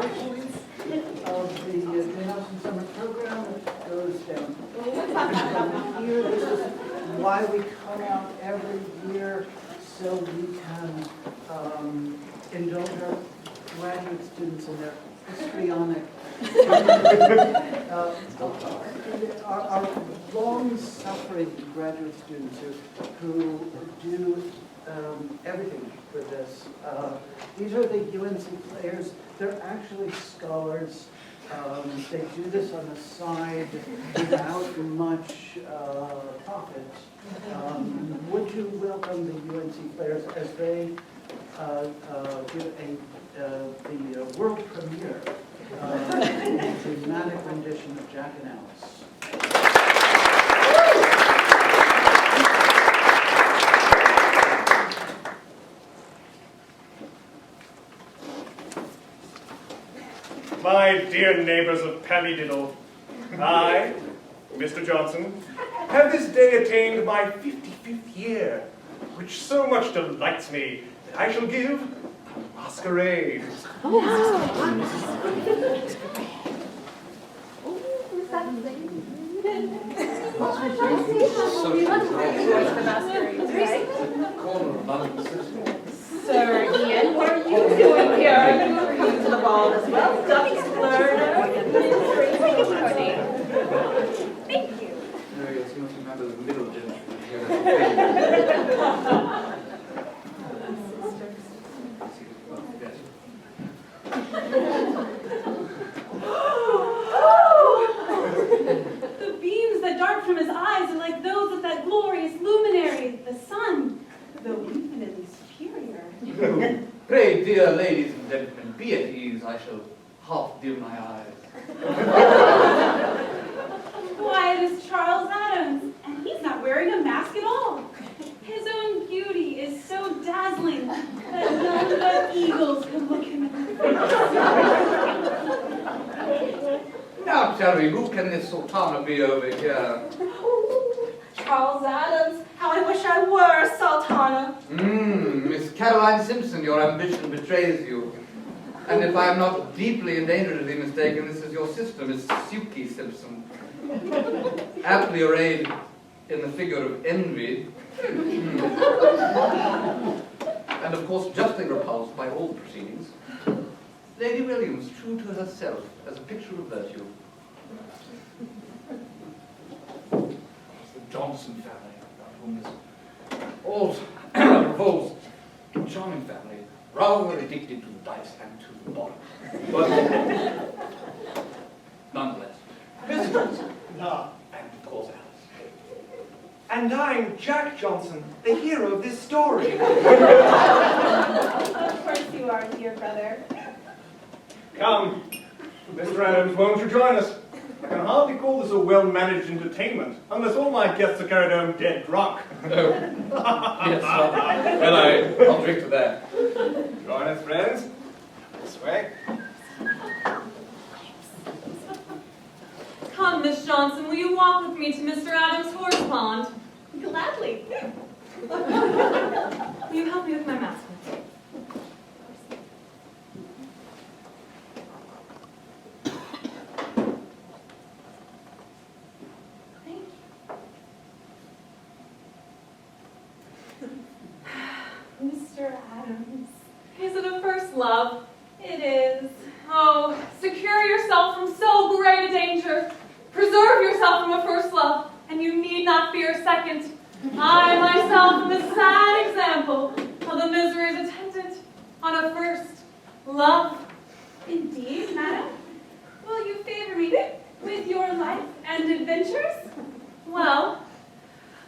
points of the Jane Austen summer program, it goes down. Here, this is why we come out every year, so we can indulge our graduate students in their histrionic. Our long-suffering graduate students who do everything for this. These are the UNC players. They're actually scholars. They do this on the side without much profit. Would you welcome the UNC players as they give the world premiere dramatic rendition of Jack and Alice? My dear neighbors of Palladiddle, I, Mr. Johnson, have this day attained my 55th year, which so much delights me that I shall give a masquerade. Sir Ian, what are you doing here? Are you coming to the ball as well? Ducks, learner, thank you. No, yes, you must remember the middle gentry. The beams that dart from his eyes are like those of that glorious luminary, the sun, though infinitely superior. Pray, dear ladies and gentlemen, be at ease. I shall half dim my eyes. Why, it is Charles Adams, and he's not wearing a mask at all. His own beauty is so dazzling that none but eagles can look him in the face. Now tell me, who can this sultana be over here? Charles Adams, how I wish I were a sultana. Miss Caroline Simpson, your ambition betrays you. And if I am not deeply and dangerously mistaken, this is your sister, Miss Sukey Simpson. Aptly arrayed in the figure of envy. And of course, justly repulsed by all proceedings. Lady Williams, true to herself, as a picture of virtue. It's the Johnson family, about whom this old, revolves, charming family, rather addicted to the dice and to the bottom. But nonetheless, Mr. Johnson, and of course Alice. And I'm Jack Johnson, the hero of this story. Of course you are, dear brother. Come, Mr. Adams, won't you join us? I can hardly call this a well-managed entertainment, unless all my guests are carried home dead drunk. Oh, yes, well, I'll drink to that. Join us, friends. This way. Come, Miss Johnson, will you walk with me to Mr. Adams' horse pond? Gladly. Will you help me with my mask? Mr. Adams. Is it a first love? It is. Oh, secure yourself from so great a danger. Preserve yourself from a first love, and you need not fear a second. I myself am a sad example of the miseries attendant on a first love. Indeed, madam? Will you favor me with your life and adventures? Well,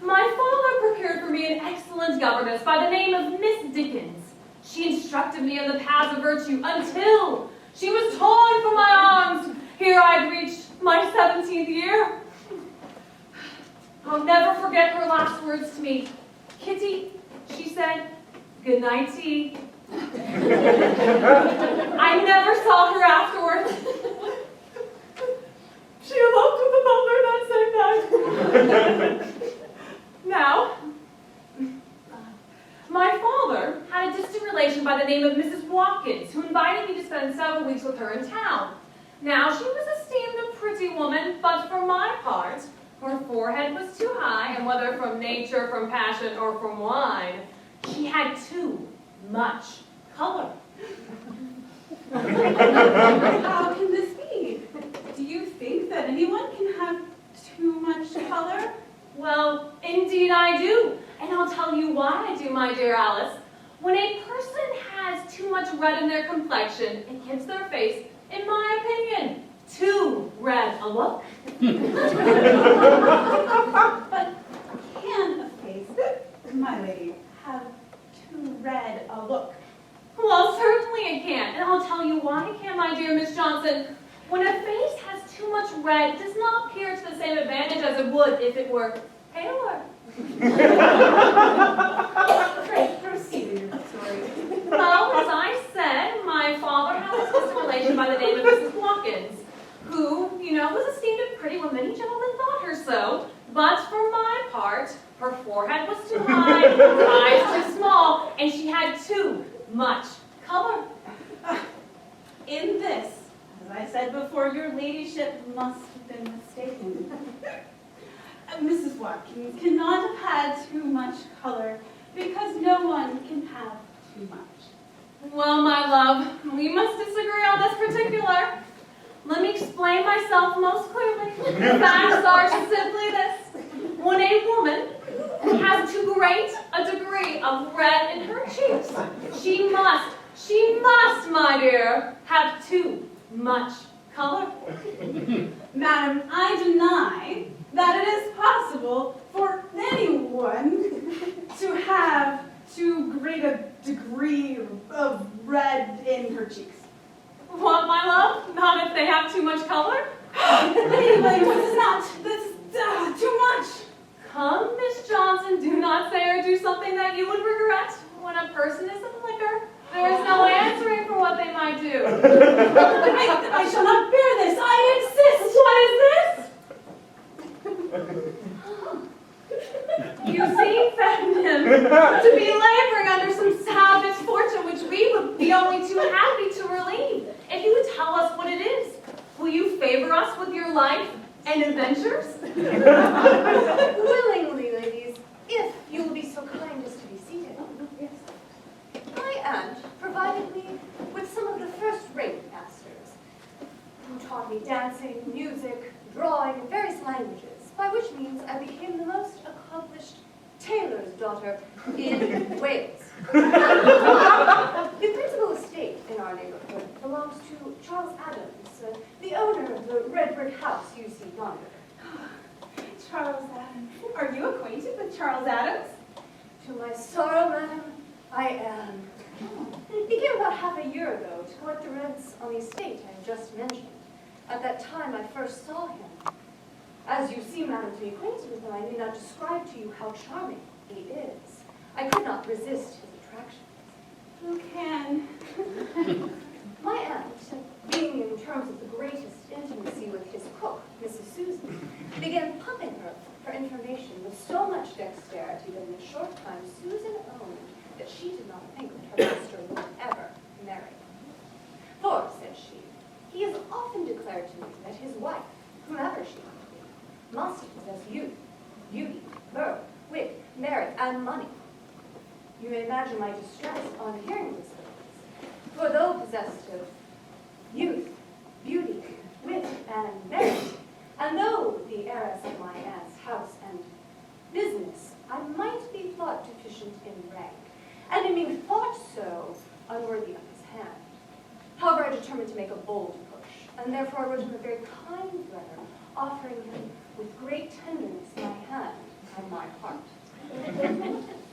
my father procured for me an excellent governess by the name of Miss Dickens. She instructed me in the paths of virtue until she was torn from my arms. Here I'd reached my 17th year. I'll never forget her last words to me. Kitty, she said, good night, tea. I never saw her afterwards. She eloped with the butler that same night. Now, my father had a distant relation by the name of Mrs. Watkins, who invited me to spend several weeks with with her in town. Now, she was esteemed a pretty woman, but for my part, her forehead was too high, and whether from nature, from passion, or from wine, she had too much color. How can this be? Do you think that anyone can have too much color? Well, indeed I do, and I'll tell you why I do, my dear Alice. When a person has too much red in their complexion, it gives their face, in my opinion, too red a look. But can a face, my lady, have too red a look? Well, certainly it can, and I'll tell you why it can, my dear Miss Johnson. When a face has too much red, it does not appear to the same advantage as it would if it were paler. Pray, proceed in your story. Well, as I said, my father had a sister relation by the name of Mrs. Watkins, who, was esteemed a pretty woman. Many gentlemen thought her so. But for my part, her forehead was too high, her eyes too small, and she had too much color. In this, as I said before, your ladyship must have been mistaken. Mrs. Watkins cannot have had too much color because no one can have too much. Well, my love, we must disagree on this particular. Let me explain myself most clearly. The facts are simply this. When a woman has too great a degree of red in her cheeks, she must, my dear, have too much color. Madam, I deny that it is possible for anyone to have too great a degree of red in her cheeks. What, my love? Not if they have too much color? Anyway, this is too much. Come, Miss Johnson, do not say or do something that you would regret. When a person is in liquor, there is no answering for what they might do. I shall not bear this. I insist. What is this? You seem, Fenton, to be laboring under some sad misfortune which we would be only too happy to relieve. If you would tell us what it is, will you favor us with your life and adventures? Willingly, ladies, if you will be so kind as to be seated. Yes. My aunt provided me with some of the first-rate masters, who taught me dancing, music, drawing, and various languages, by which means I became the most accomplished tailor's daughter in Wales. The principal estate in our neighborhood belongs to Charles Adams, the owner of the red brick house you see yonder. Charles Adams. Are you acquainted with Charles Adams? To my sorrow, madam, I am. He came about half a year ago to collect the rents on the estate I have just mentioned. At that time I first saw him. As you seem, madam, to be acquainted with him, I need not describe to you how charming he is. I could not resist his attractions. Who can? My aunt, being in terms of the greatest intimacy with his cook, Mrs. Susan, began pumping her for information with so much dexterity that in a short time Susan owned that she did not think that her master would ever marry. For, said she, he has often declared to me that his wife, whomever she might be, must possess youth, beauty, birth, wit, merit, and money. You may imagine my distress on hearing this evidence. For though possessed of youth, beauty, wit, and merit, and though the heiress of my aunt's house and business, I might be thought deficient in rank, and in being thought so, unworthy of his hand. However, I determined to make a bold push, and therefore I wrote him a very kind letter, offering him with great tenderness my hand and my heart.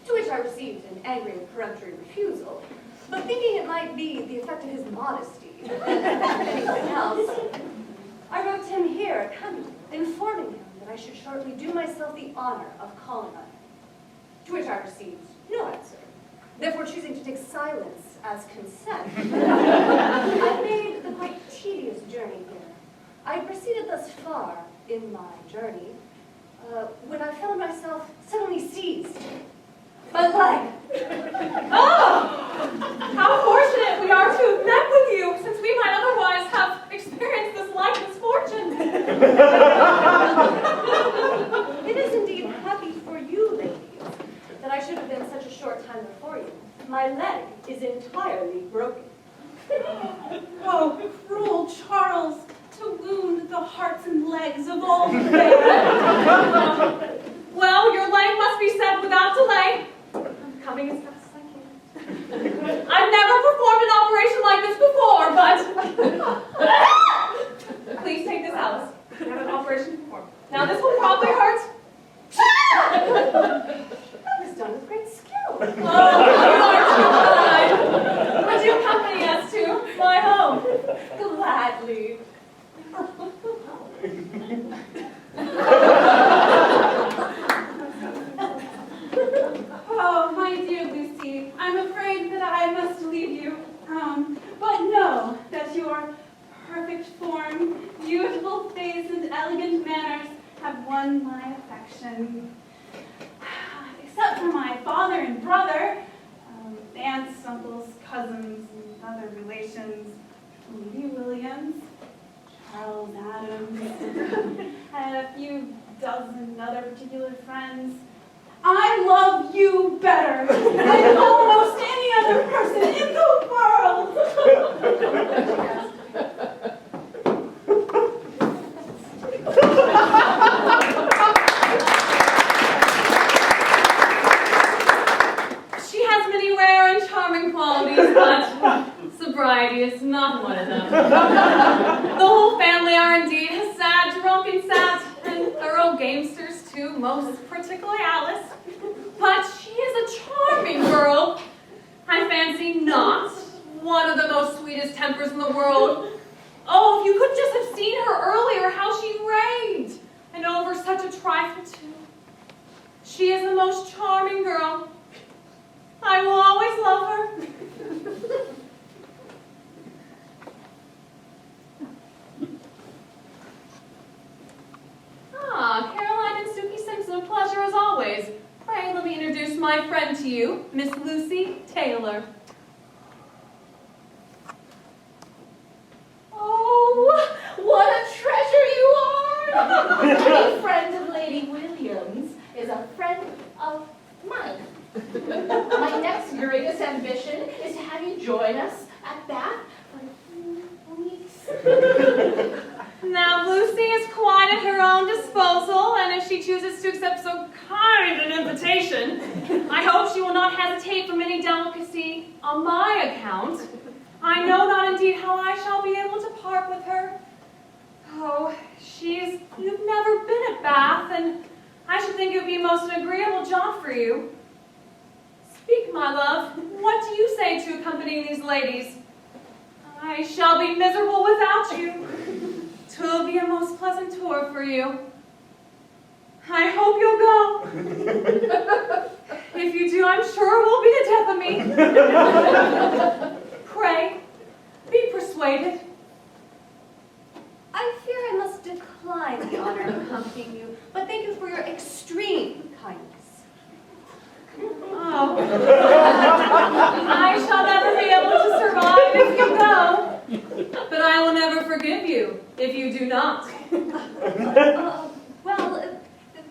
To which I received an angry and peremptory refusal, but thinking it might be the effect of his modesty than anything else, I wrote to him here at Camden, informing him that I should shortly do myself the honor of calling on him. To which I received no answer. Therefore, choosing to take silence as consent, I made the quite tedious journey here. I proceeded thus far in my journey when I found myself suddenly seized by the leg. Oh! How fortunate we are to have met with you, since we might otherwise It is indeed happy for you, ladies, that I should have been such a short time before you. My leg is entirely broken. Oh, cruel Charles, to wound the hearts and legs of all the fair. Well, your leg must be set without delay. I'm coming as fast as I can. I've never performed an operation like this before, but please take this, Alice. I have an operation to perform. Now this will probably hurt. That was done with great skill. Oh, you are too kind. Would you accompany us to my home? Gladly. Oh, my dear Lucy, I'm afraid that I must leave you. But know that your perfect form, beautiful face, and elegant manners have won my affection. Except for my father and brother, aunts, uncles, cousins, and other relations, Lady Williams, Charles Adams, and a few dozen other particular friends. I love you better than almost any other person in the world. She has many rare and charming qualities, but sobriety is not one of them. The whole family are indeed sad, drunk, and sat, and thorough gamesters too, most particularly Alice. But she is a charming girl. I fancy not one of the most sweetest tempers in the world. Oh, if you could just have seen her earlier, how she raved, and over such a trifle too. She is the most charming girl. I will always love her. Ah, Caroline and Sukey Simpson, a pleasure as always. Pray, let me introduce my friend to you, Miss Lucy Taylor. Oh, what a treasure you are! Any friend of Lady Williams is a friend of mine. My next greatest ambition is to have you join us at Bath for a few weeks. Now, Lucy is quite at her own disposal, and if she chooses to accept so kind an invitation, I hope she will not hesitate from any delicacy on my account. I know not indeed how I shall be able to part with her. Oh, you've never been at Bath, and I should think it would be most an agreeable jaunt for you. Speak, my love, what do you say to accompanying these ladies? I shall be miserable without you. 'Twill be a most pleasant tour for you. I hope you'll go. If you do, I'm sure it won't be the death of me. Pray, be persuaded. I fear I must decline the honor of accompanying you, but thank you for your extreme kindness. Oh. I shall never be able to survive if you go, but I will never forgive you if you do not. Well,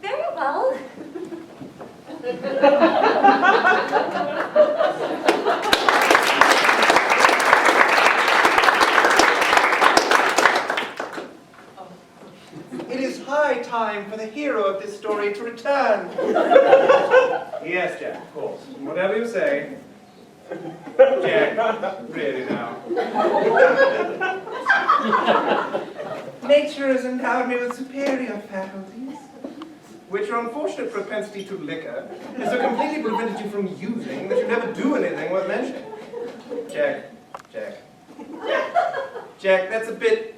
very well. It is high time for the hero of this story to return. Yes, Jack, of course. Whatever you say. Jack, really now. Nature has endowed me with superior faculties, which your unfortunate propensity to liquor has so completely prevented you from using that you never do anything worth mentioning. Jack, that's a bit...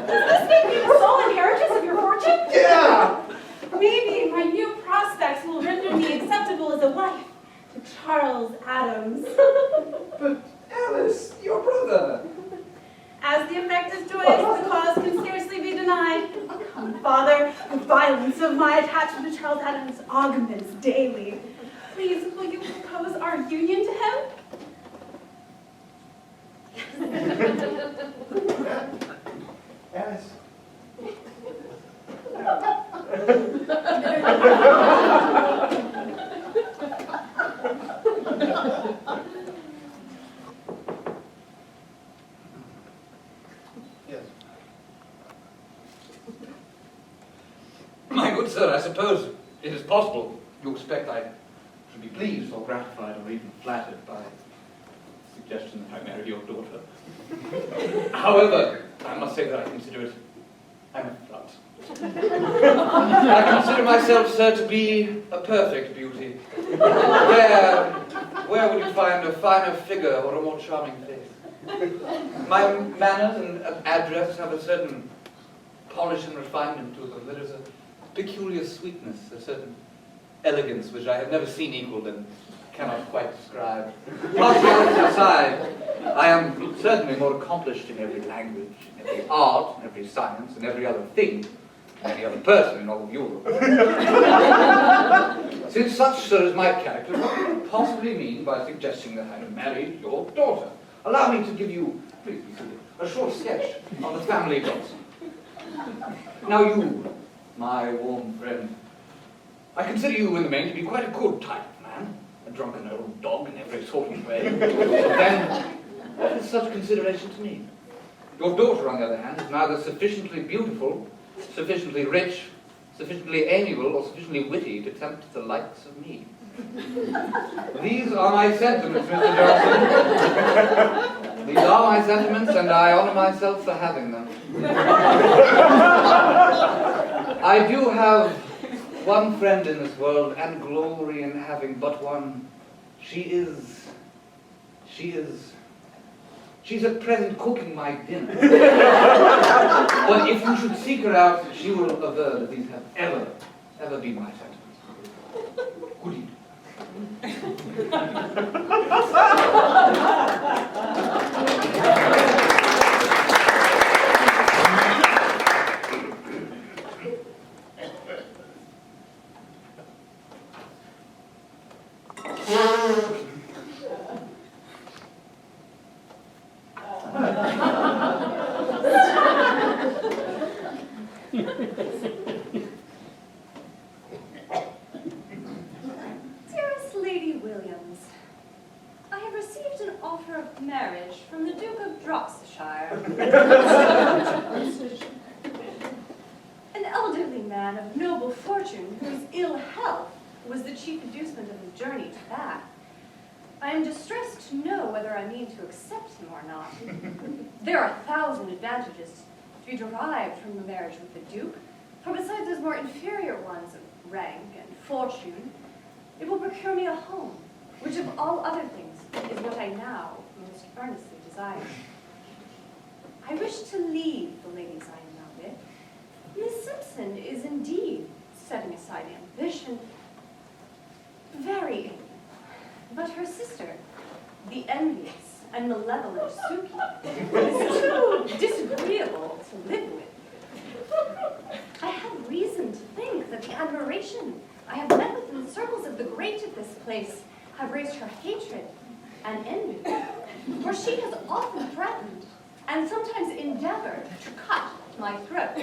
Does this make me the sole inheritance of your fortune? Yeah! Maybe my new prospects will render me acceptable as a wife to Charles Adams. But Alice, your brother. As the effect is joyous, the cause can scarcely be denied. Come, Father, The violence of my attachment to Charles Adams augments daily. Please, will you propose our union to him? Alice. Yes. My good sir, I suppose it is possible you expect I should be pleased or gratified or even flattered by the suggestion that I marry your daughter. However, I must say that I consider it an affront. I consider myself, sir, to be a perfect beauty. Where would you find a finer figure or a more charming face? My manners and address have a certain polish and refinement to them. There is a peculiar sweetness, a certain elegance which I have never seen equaled and cannot quite describe. Partiality aside, I am certainly more accomplished in every language, in every art, in every science, and every other thing than any other person in all of Europe. Since such, sir, is my character, what do you possibly mean by suggesting that I have married your daughter? Allow me to give you, please be seated, a short sketch of the family gods. Now you, my warm friend, I consider you in the main to be quite a good type of man, a drunken old dog in every sort of way. But then, what is such consideration to me? Your daughter, on the other hand, is neither sufficiently beautiful, sufficiently rich, sufficiently amiable, or sufficiently witty to tempt the likes of me. These are my sentiments, Mr. Johnson. These are my sentiments, and I honor myself for having them. I do have one friend in this world, and glory in having but one. She's at present cooking my dinner. But if you should seek her out, she will aver that these have ever been my sentiments. Good evening. Dearest Lady Williams, I have received an offer of marriage from the Duke of Dropsashire. An elderly man of noble fortune whose ill health was the chief inducement of his journey to Bath. I am distressed to know whether I mean to accept him or not. There are 1,000 advantages to be derived from the marriage with the Duke, for besides those more inferior ones of rank and fortune, it will procure me a home, which of all other things is what I now most earnestly desire. I wish to leave the ladies I am now with. Miss Simpson is indeed, setting aside ambition, very amiable. But her sister, the envious and malevolent Sukey, is too disagreeable to live with. I have reason to think that the admiration I have met with in the circles of the great of this place have raised her hatred and envy, for she has often threatened and sometimes endeavored to cut my throat.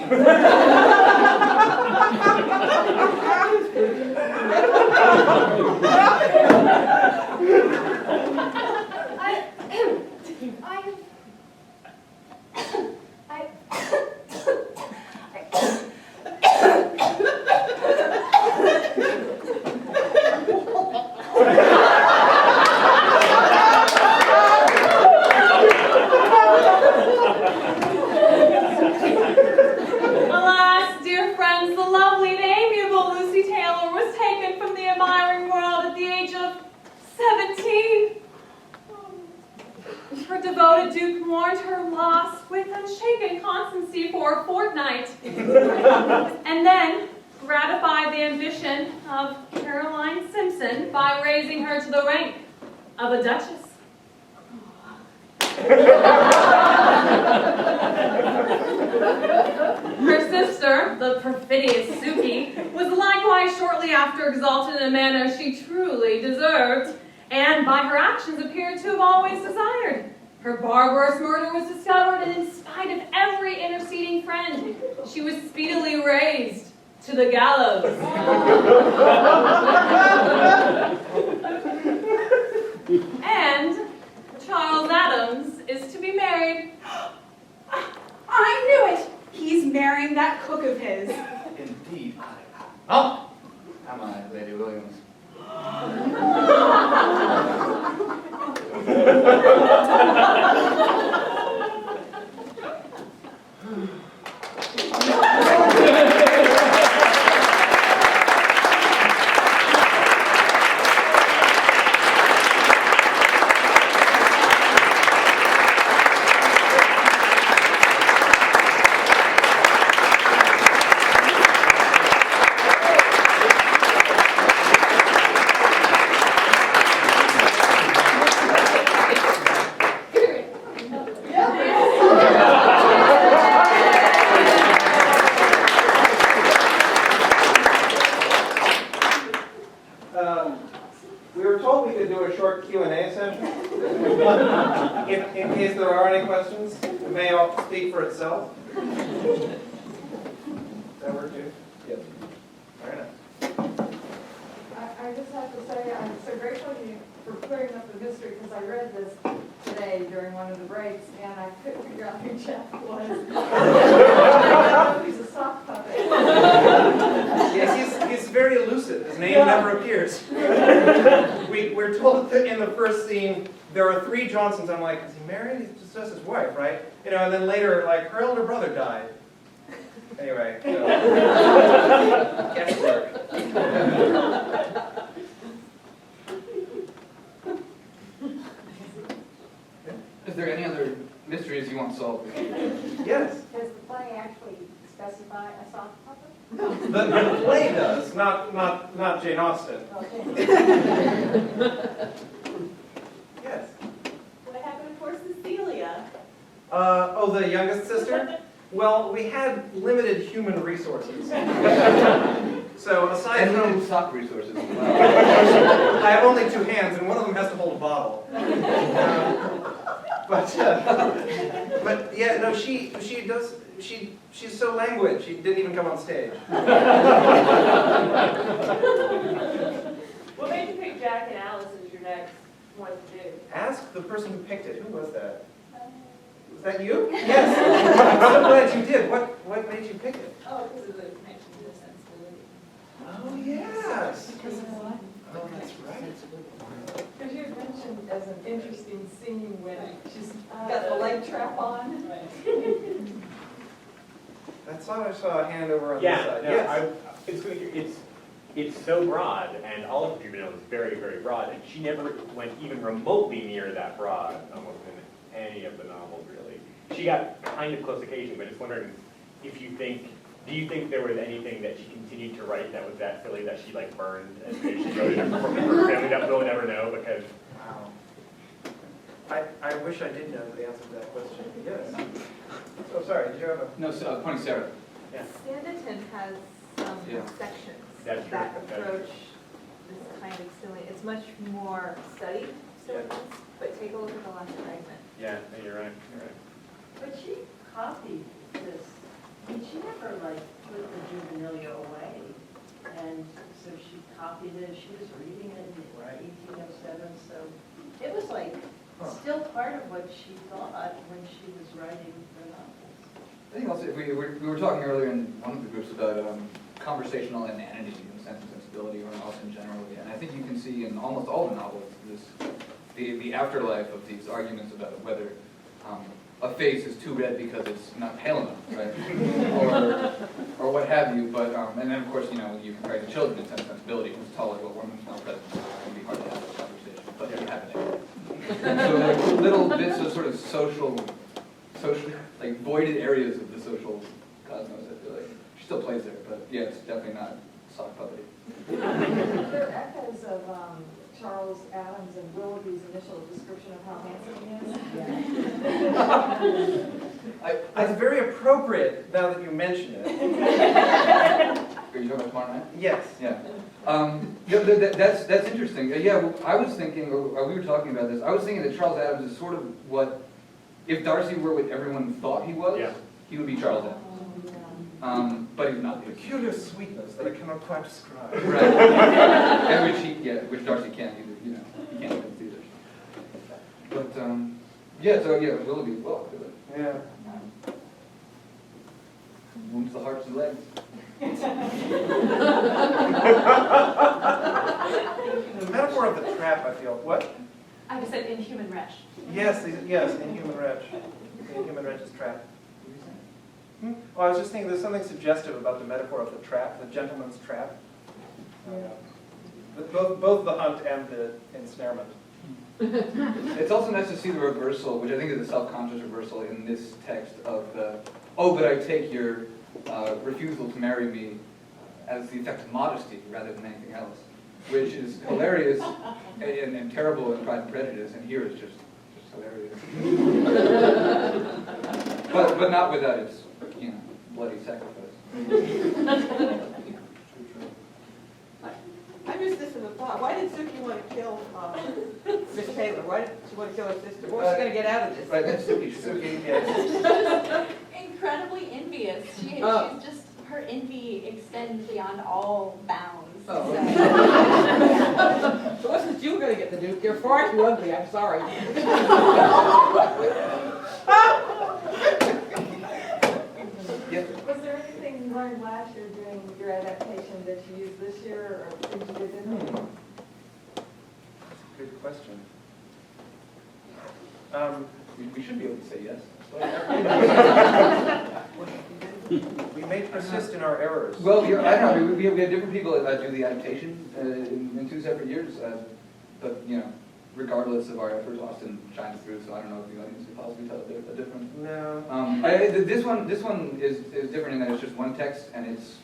Alas, dear friends, the lovely and amiable Lucy Taylor was taken from the admiring world at the age of 17. Her devoted Duke mourned her loss with unshaken constancy for a fortnight, and then gratified the ambition of Caroline Simpson by raising her to the rank of a duchess. Her sister, the perfidious Sukey, was likewise shortly after exalted in a manner she truly deserved, and by her actions appeared to have always desired. Her barbarous murder was discovered, and in spite of every interceding friend, she was speedily raised to the gallows. And Charles Adams is to be married. I knew it! He's marrying that cook of his. Indeed. Oh! Am I, Lady Williams? We were told we could do a short Q&A session. In case there are any questions, it may all speak for itself. Does that work too? Yes. Fair enough. I just have to say, I'm so grateful to you for clearing up the mystery, because I read this today during one of the breaks, and I couldn't figure out who Jeff was. I don't know if he's a sock puppet. Yes, he's very elusive. His name never appears. We're told that in the first scene there are 3 Johnsons. I'm like, is he married? He's just his wife, right? You know, and then later, like, her elder brother died. Anyway, guesswork. Is there any other mysteries you want solved? Yes. Does the play actually specify a sock puppet? The play does, not Jane Austen. Yes. What happened for Cecilia? Oh, the youngest sister? Well, we had limited human resources. So aside And from... no sock resources as well. I have only 2 hands, and one of them has to hold a bottle. But yeah, no, she's so languid, she didn't even come on stage. What made you pick Jack and Alice as your next one to do? Ask the person who picked it. Who was that? Was that you? Yes. I'm so glad you did. What made you pick it? Oh, because of the connection to the sensibility. Oh, yes. Because of what? Oh, that's right. Because you had mentioned as an interesting scene when she's got the leg trap on. I thought I saw a hand over on this Yeah, side. no, Yes. it's so broad, and all of Juvenile is very, very broad, and she never went even remotely near that broad almost in any of the novels, really. She got kind of close occasionally, but just wondering if you think, do you think there was anything that she continued to write that was that silly that she like burned and maybe she wrote it from her family that we'll never know because... Wow. I wish I did know the answer to that question. Yes. Oh, sorry, did you have a... No, point Sarah. Yeah. Sanditon has some Yeah. sections That's true. that That's true. approach this kind of silly. It's much more studied silliness, but take a look at the last fragment. Yeah, no, you're right, you're right. But she copied this. I mean, she never like put the juvenilia away. And so she copied it. She was reading it in 1807. So it was like still part of what she thought when she was writing the novels. I think also, we were talking earlier in one of the groups about conversational inanity and Sense and Sensibility, or Austen generally, and I think you can see in almost all the novels the afterlife of these arguments about whether a face is too red because it's not pale enough, right? or what have you. But and then of course you can write the children in Sense and Sensibility. Who's taller, what woman's more present? It can be hard to have that conversation, but you have it. So like little bits of sort of social, like voided areas of the social cosmos. I feel like she still plays there, but yeah, it's definitely not sock puppety. There are echoes of Charles Adams and Willoughby's initial description of how handsome he is? It's very appropriate now that you mention it. Are you talking about tomorrow night? Yes. Yeah. That's interesting. Yeah, well, I was thinking, we were talking about this, I was thinking that Charles Adams is sort of what, if Darcy were what everyone thought he was, Yeah. he would be Charles Adams. But he's not. Peculiar sweetness that I cannot quite describe. Right. And which Darcy can't either, you know, he can't even see this. But, Willoughby, well, good. Yeah. Wounds the hearts and legs. The metaphor of the trap, I feel. What? I just said inhuman wretch. Yes, inhuman wretch. The inhuman wretch's trap. Well, I was just thinking there's something suggestive about the metaphor of the trap, the gentleman's trap. Both the hunt and the ensnarement. It's also nice to see the reversal, which I think is a self-conscious reversal in this text of the, oh, but I take your refusal to marry me as the effect of modesty rather than anything else, which is hilarious and terrible in Pride and Prejudice, and here it's just hilarious. but not without its, you know, bloody sacrifice. I missed this in the thought. Why did Sukey want to kill Miss Taylor? Why did she want to kill her sister? What was she going to get out of this? Right, that's Sukey. Yes. Incredibly envious. She's just, her envy extends beyond all bounds. Oh. So it wasn't you going to get the Duke. You're far too ugly. I'm sorry. Was there anything you learned last year during your adaptation that you used this year, or things you did differently? That's a good question. We should be able to say yes. We may persist in our errors. Well, I don't know. We have different people that do the adaptation in 2 separate years, but you know, regardless of our efforts, Austen shines through. So I don't know if the audience could possibly tell a difference. No. This one is different in that it's just one text, and it's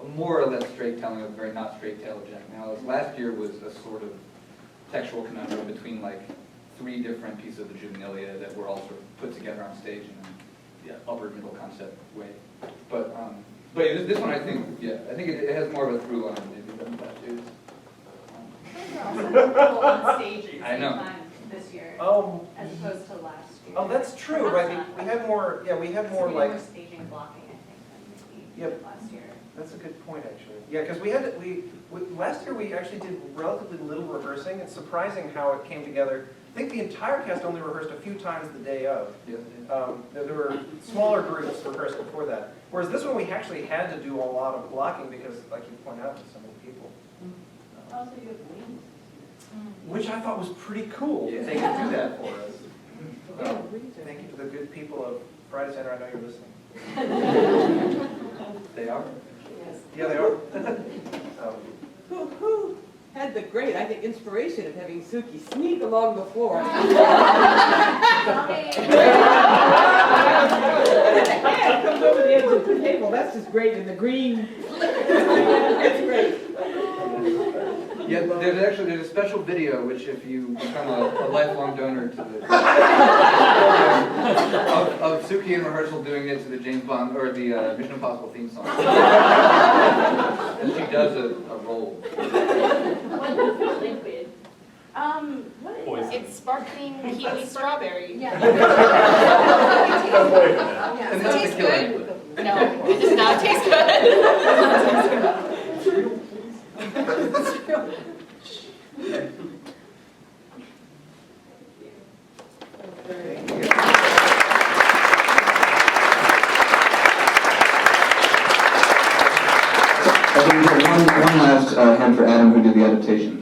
a more or less straight telling of a very not straight tale of Jack Malice. Last year was a sort of textual conundrum between like 3 different pieces of the juvenilia that were all sort of put together on stage in an upper middle concept way. But this one, I think it has more of a through line maybe than last year's. People on stage at I the know. same time this year, as opposed to last year. Oh, that's true, right? We had more. Yeah, we had more like. More staging blocking, I think, than we Yep. did last year. That's a good point, actually. Yeah, because we last year we actually did relatively little rehearsing. It's surprising how it came together. I think the entire cast only rehearsed a few times the day of. Yeah. There were smaller groups rehearsed before that. Whereas this one we actually had to do a lot of blocking because, like you point out, there's so many people. Also, you have wings. Which I thought was pretty cool that they could do that for us. Thank you to the good people of Friday Center. I know you're listening. They are. Yes. Yeah, they are. Who had the great, I think, inspiration of having Sukey sneak along the floor? And then the hand comes over the edge of the table. That's just great in the green. It's great. Yeah, there's a special video which, if you become a lifelong donor to the of Sukey in rehearsal doing it to the James Bond or the Mission Impossible theme song, and she does a roll. Liquid. What is Poison. It's sparkling kiwi strawberry. Yeah. And that's the killer. No, it does not taste good. One last hand for Adam, who did the adaptation.